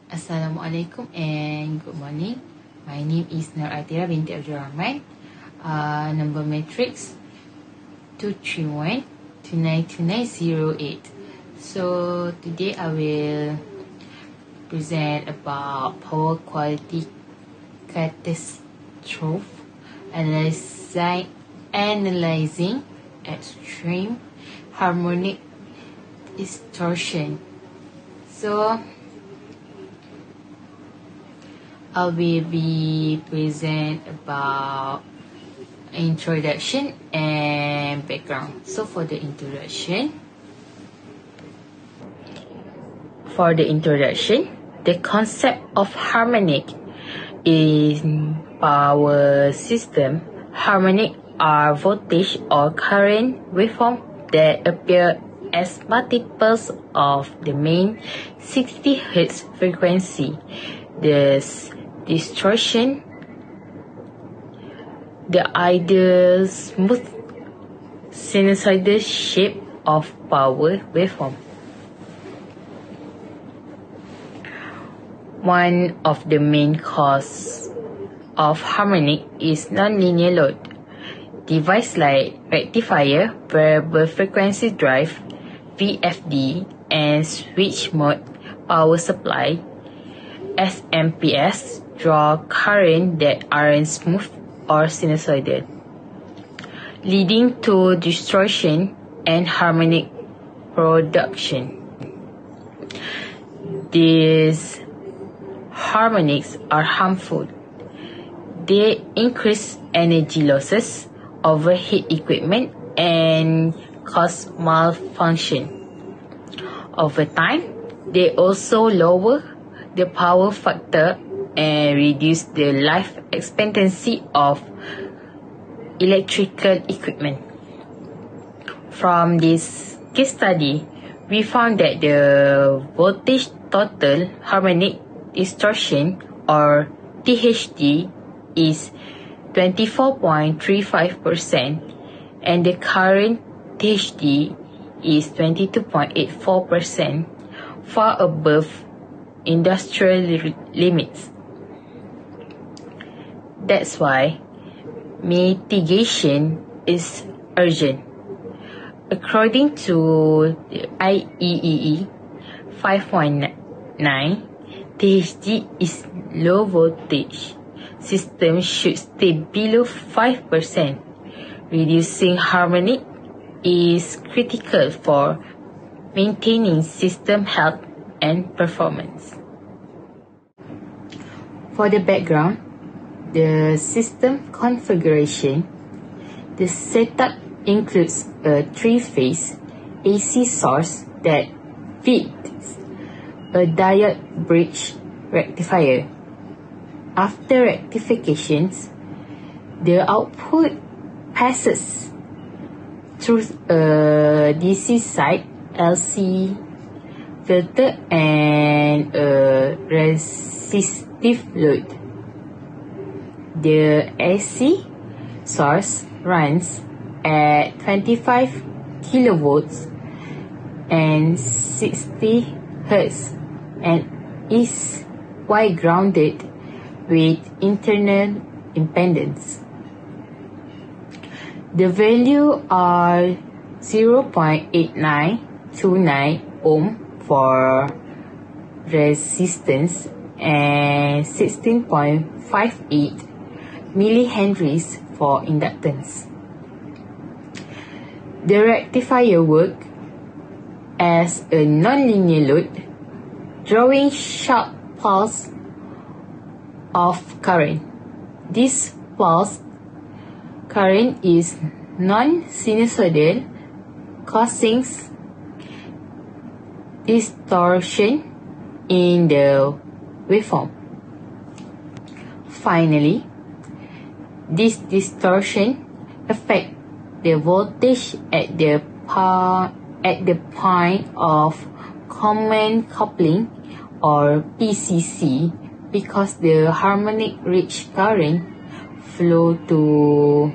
Assalamualaikum and good morning. My name is NURUL binti ABDULLAH. Number matrix 231292908. So today I will present about power quality catastrophe, analyzing extreme harmonic distortion. So I will be present about introduction and background. So for the introduction, the concept of harmonic in power system. Harmonic are voltage or current waveform that appear as multiples of the main 60 Hz frequency. This distortion, the ideal smooth sinusoidal shape of power waveform. One of the main causes of harmonic is nonlinear load. Devices like rectifier, variable frequency drive, VFD, and switch mode power supply, SMPS, draw current that aren't smooth or sinusoidal, leading to distortion and harmonic production. These harmonics are harmful. They increase energy losses, overheat equipment, and cause malfunction. Over time, they also lower the power factor and reduce the life expectancy of electrical equipment. From this case study, we found that the voltage total harmonic distortion, or THD, is 24.35% and the current THD is 22.84%, far above industrial limits. That's why mitigation is urgent. According to the IEEE 519, THD is low voltage. System should stay below 5%. Reducing harmonic is critical for maintaining system health and performance. For the background, the system configuration, the setup includes a 3-phase AC source that feeds a diode bridge rectifier. After rectifications, the output passes through a DC side LC filter and a resistive load. The AC source runs at 25 kilovolts and 60 Hz and is Y grounded with internal impedance. The value are 0.8929 ohm for resistance and 16.58 millihenries for inductance. The rectifier works as a nonlinear load, drawing sharp pulse of current. This pulse current is non-sinusoidal, causing distortion in the waveform. Finally, this distortion affects the voltage at the point of common coupling, or PCC, because the harmonic rich current flow through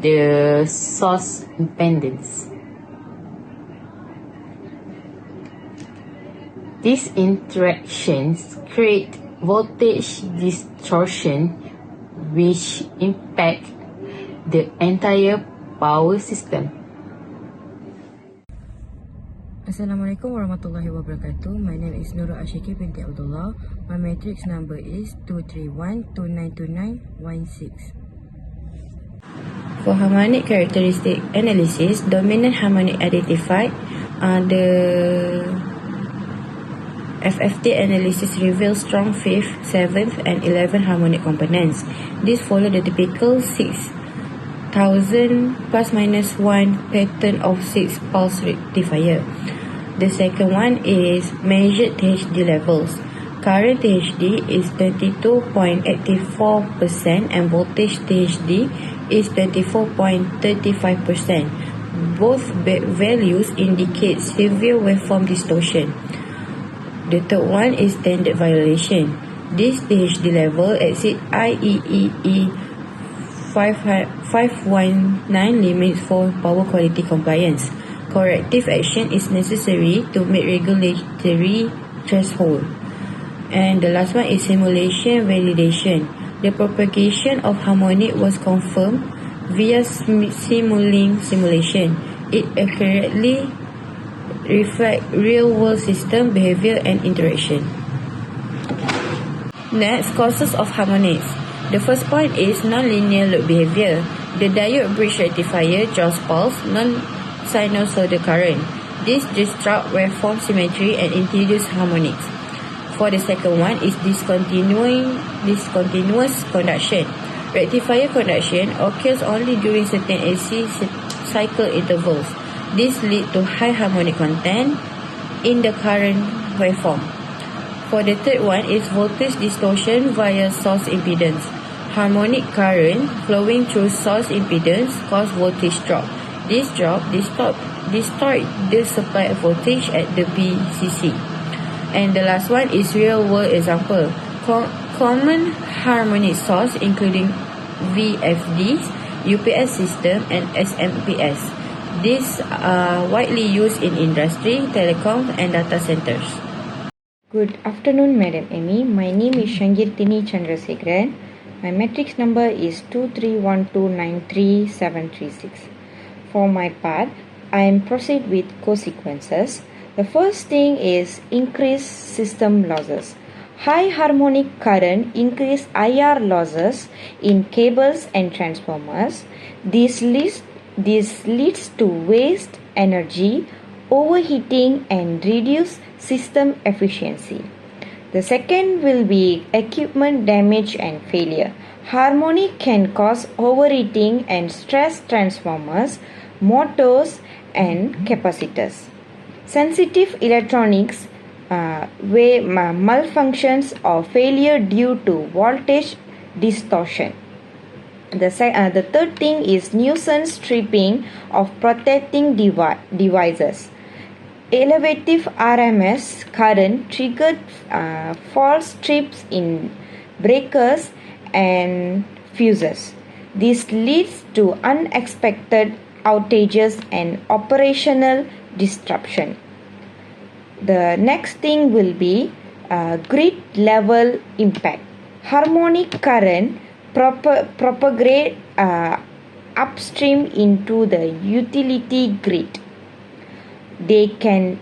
the source impedance. These interactions create voltage distortion which impact the entire power system. Assalamualaikum warahmatullahi wabarakatuh. My name is NURUL BINTI ABDULLAH. My matrix number is 231292916. For harmonic characteristic analysis, dominant harmonic identified. The FFT analysis reveals strong 5th, 7th, and 11th harmonic components. These follow the typical 6,000 plus minus 1 pattern of 6 pulse rectifier. The second one is measured THD levels. Current THD is 22.84% and voltage THD is 24.35%. Both values indicate severe waveform distortion. The third one is standard violation. This THD level exceeds IEEE 519 limits for power quality compliance. Corrective action is necessary to meet regulatory threshold. And the last one is simulation validation. The propagation of harmonic was confirmed via simulation. It accurately reflects real-world system behavior and interaction. Next, causes of harmonics. The first point is nonlinear load behavior. The diode bridge rectifier draws pulse non-sinusoidal current. This disrupts waveform symmetry and introduces harmonics. For the second one is discontinuous conduction. Rectifier conduction occurs only during certain AC cycle intervals. This leads to high harmonic content in the current waveform. For the third one is voltage distortion via source impedance. Harmonic current flowing through source impedance causes voltage drop. This drop distorts the supply voltage at the BCC. And the last one is real-world example. Common harmonic source including VFDs, UPS system, and SMPS. These are widely used in industry, telecom, and data centers. Good afternoon, Madam Amy. My name is Shangirtini Chandrasekharan. My matrix number is 231293736. For my part, I am proceed with co-sequences. The first thing is increased system losses. High harmonic current increase IR losses in cables and transformers. This leads to waste energy, overheating, and reduce system efficiency. The second will be equipment damage and failure. Harmonic can cause overheating and stress transformers, motors, and capacitors. Sensitive electronics malfunctions or failure due to voltage distortion. The third thing is nuisance stripping of protecting devices. Elevative RMS current triggered false trips in breakers and fuses. This leads to unexpected outages and operational disruption. The next thing will be grid level impact. Harmonic current propagate upstream into the utility grid. They can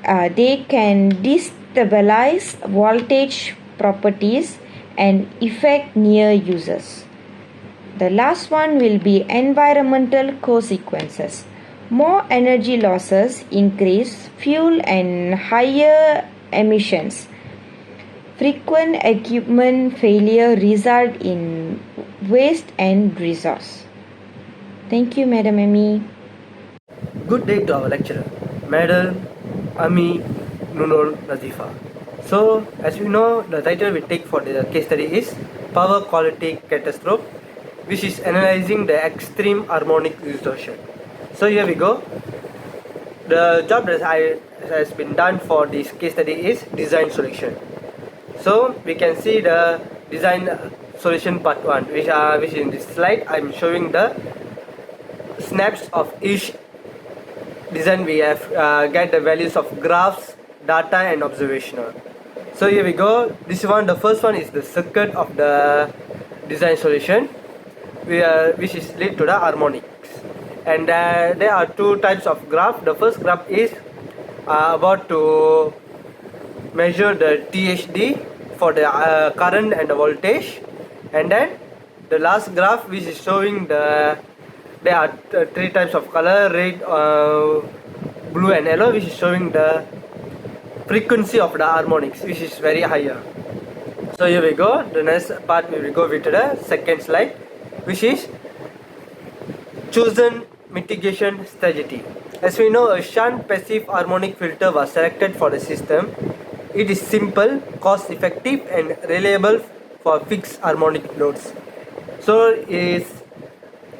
destabilize voltage properties and affect near users. The last one will be environmental consequences. More energy losses increase fuel and higher emissions. Frequent equipment failure result in waste and resource. Thank you, Madam Amy. Good day to our lecturer, Madam Ami Nunul NAZIFAH. So, as we know, the title we take for the case study is Power Quality Catastrophe, which is analyzing the extreme harmonic distortion. So here we go. The job that has been done for this case study is design solution. So we can see the design solution part 1, which in this slide I'm showing the snaps of each design we have get the values of graphs, data and observational. So here we go. This one, the first one is the circuit of the design solution, which is lead to the harmonics. And there are two types of graph. The first graph is about to measure the THD for the current and the voltage, and then the last graph which is showing there are three types of color: red, blue and yellow, which is showing the frequency of the harmonics, which is very higher. So here we go. The next part we will go with the second slide, which is chosen mitigation strategy. As we know, a shunt passive harmonic filter was selected for the system. It is simple, cost effective and reliable for fixed harmonic loads. So it is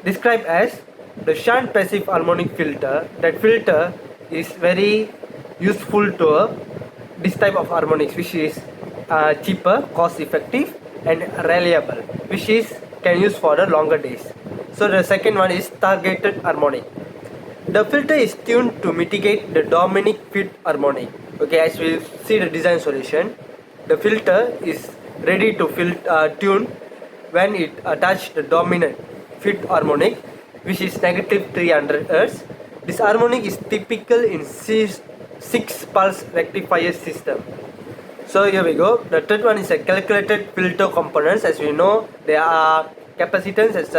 described as the shunt passive harmonic filter. That filter is very useful to this type of harmonics, which is cheaper, cost effective and reliable, which is can use for the longer days. So the second one is targeted harmonic. The filter is tuned to mitigate the dominant fit harmonic. Okay, as we see the design solution, the filter is ready to tune when it attach the dominant fit harmonic, which is negative 300 Hz. This harmonic is typical in 6 pulse rectifier system. So here we go. The third one is a calculated filter components. As we know, there are capacitance as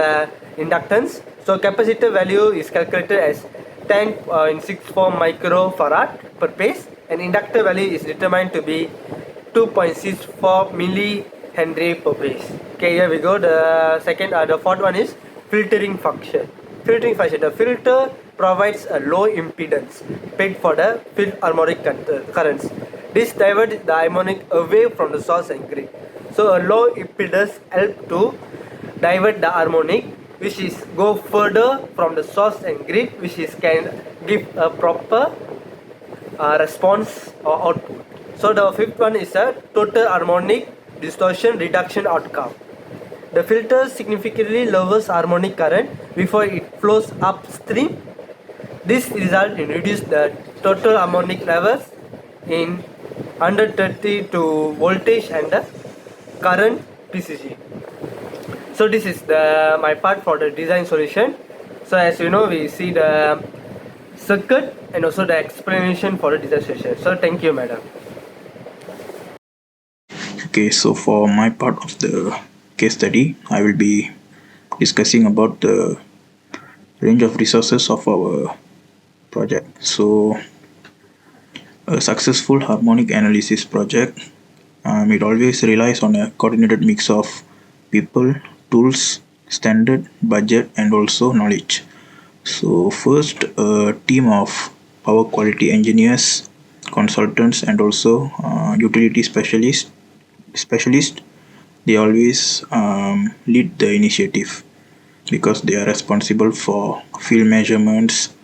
inductance. So capacitor value is calculated as 10.64 microfarad per phase, and inductor value is determined to be 2.64 millihenry per phase. Okay, here we go. The fourth one is filtering function. Filtering function. The filter provides a low impedance paid for the field harmonic currents. This diverts the harmonic away from the source and grid. So a low impedance helps to divert the harmonic, which is go further from the source and grid, which is can give a proper response or output. So the fifth one is a total harmonic distortion reduction outcome. The filter significantly lowers harmonic current before it flows upstream. This results in reduced the total harmonic levels in 132 voltage and the current PCG. So this is my part for the design solution. So as you know, we see the circuit and also the explanation for the design solution. So thank you, madam. Okay, so for my part of the case study, I will be discussing about the range of resources of our project. So a successful harmonic analysis project, it always relies on a coordinated mix of people, tools, standard, budget and also knowledge. So first, a team of power quality engineers, consultants and also utility specialists, they always lead the initiative because they are responsible for field measurements,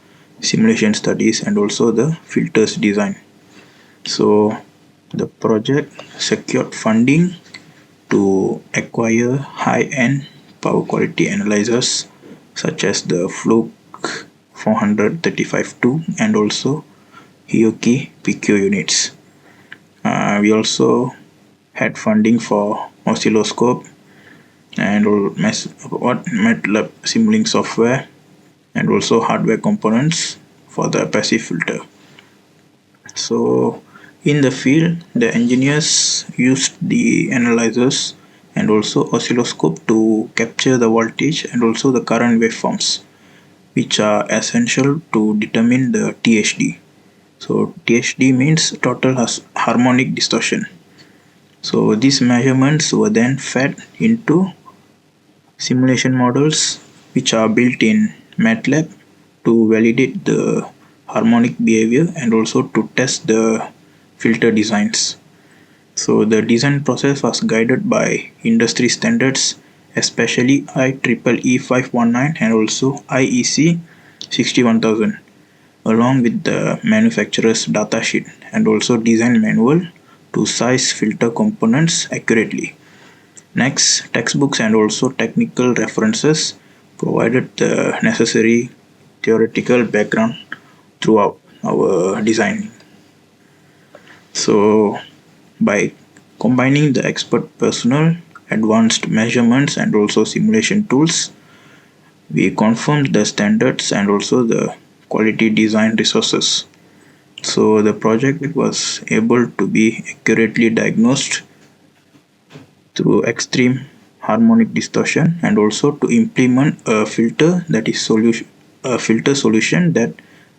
simulation studies and also the filters design. So the project secured funding to acquire high-end power quality analyzers such as the Fluke 435-2 and also Hioki PQ units. We also had funding for oscilloscope and MATLAB simulating software and also hardware components for the passive filter. So in the field, the engineers used the analyzers and also oscilloscope to capture the voltage and also the current waveforms, which are essential to determine the THD. So THD means total harmonic distortion. So these measurements were then fed into simulation models which are built in MATLAB to validate the harmonic behavior and also to test the filter designs. So the design process was guided by industry standards, especially IEEE 519 and also IEC 61000, along with the manufacturer's datasheet and also design manual to size filter components accurately. Next, textbooks and also technical references provided the necessary theoretical background throughout our design. So, by combining the expert personnel, advanced measurements, and also simulation tools, we confirmed the standards and also the quality design resources. So, the project was able to be accurately diagnosed through extreme harmonic distortion and also to implement a filter solution that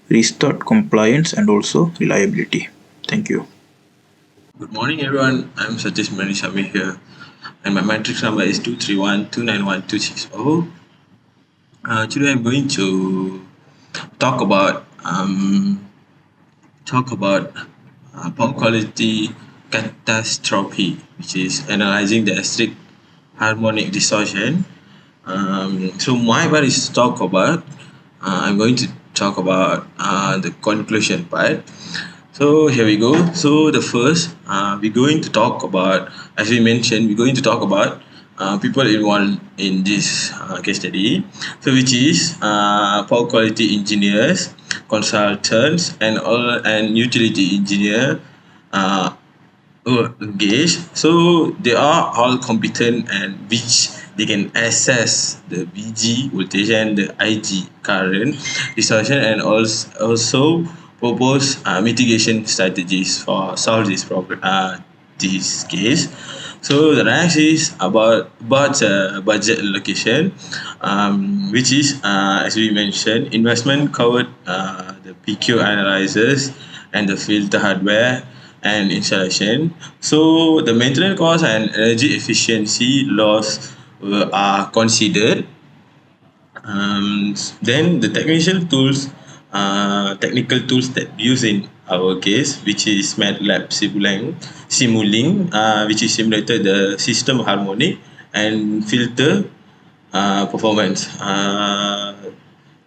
restored compliance and also reliability. Thank you. Good morning, everyone. I'm Satish Manisami here, and my matrix number is 231291260. Today, I'm going to talk about power quality catastrophe, which is analyzing the aesthetic harmonic distortion. So my part is to talk about. I'm going to talk about the conclusion part. So here we go. So the first, we're going to talk about, as we mentioned, we're going to talk about people involved in this case study. So which is power quality engineers, consultants, and utility engineer engaged. So they are all competent and which they can assess the VG voltage and the IG current distortion and also propose mitigation strategies for solve this problem. This case. So the next is about budget allocation, which is as we mentioned, investment covered the PQ analyzers and the filter hardware and installation. So the maintenance cost and energy efficiency loss are considered. Then the technical tools that we use in our case, which is MATLAB Simulink, which is simulated the system harmonic and filter performance.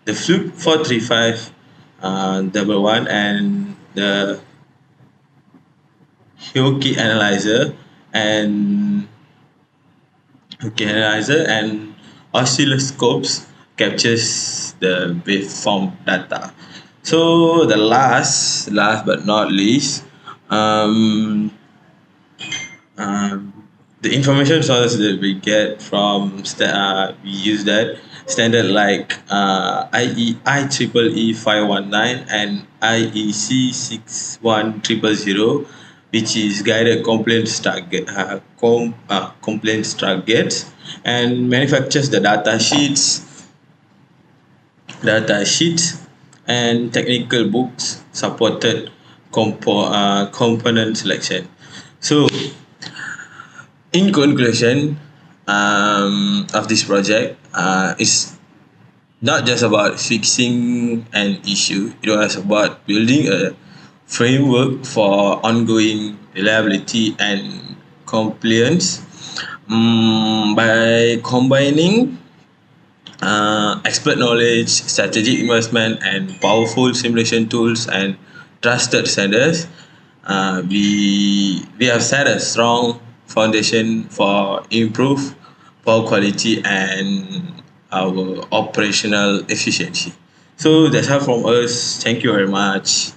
The Fluke 43511 and the Hioki analyzer and oscilloscopes captures the waveform data. So the last but not least, the information source that we get from we use that standard like IEEE 519 and IEC 61000, which is guided complaints targets and manufactures the data sheets and technical books supported component selection. So in conclusion of this project is not just about fixing an issue, it was about building a framework for ongoing reliability and compliance by combining expert knowledge, strategic investment, and powerful simulation tools and trusted standards. We have set a strong foundation for improved power quality and our operational efficiency. So that's all from us. Thank you very much.